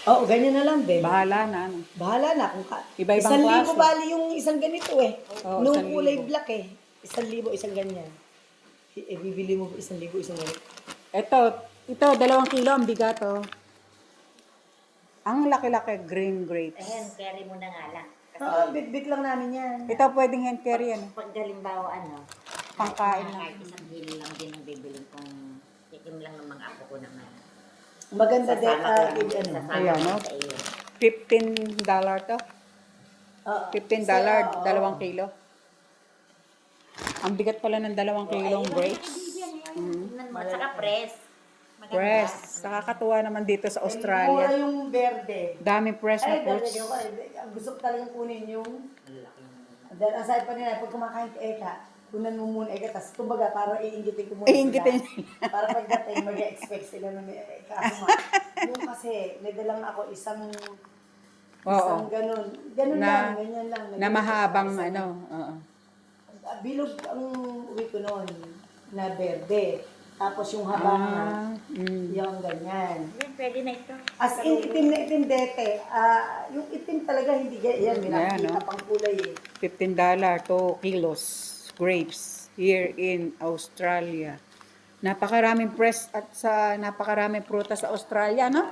Oo, ganyan na lang din. Bahala na. Ano. Bahala na kung Iba-ibang 1,000 klase. bali yung isang ganito eh. Oo, Nung 1,000. kulay black eh. 1,000, isang ganyan. Bibili mo 1,000, isang ganito. Ito, 2 kilo ang bigat, oh. Ang laki-laki, green grapes. Ayan, carry mo na nga lang. Kasi Oo, bit-bit lang namin yan. Ito pwedeng hand carry, ano. pag halimbawa, Pangkain kahit lang. isang kilo lang din ang bibiling kong tikim lang ng mga apo ko naman. Maganda din. Sasama Ayan, ko no? sa iyo. $15 to. $15, 2 kilo. Ang bigat pala ng 2 kilong grapes. At saka press. Maganda. Press. Nakakatuwa naman dito sa Mura Australia. yung verde. Daming press na Ay, fruits. dalaga ko. Ang gusto ko talagang kunin yung... Dahil ang sabi pa nila, pag kumakain ka Eka, kunan mo muna Eka, tapos kumbaga parang iingitin ko muna Iingitin sila. Para pagdating, mag-expect sila ng Eka. Yung kasi, may dalang ako isang ganun. Ganun lang, ganyan lang. Na mahabang ano. Oo. Bilog ang uwi ko noon, na berde. Tapos yung habang yung ganyan. Yan, pwede na ito. As in, itim na itim dete. Yung itim talaga hindi yan. May Ayan, nakikita no? pang kulay eh. $15, 2 kilos grapes here in Australia. Napakaraming press at sa napakaraming prutas sa Australia, no?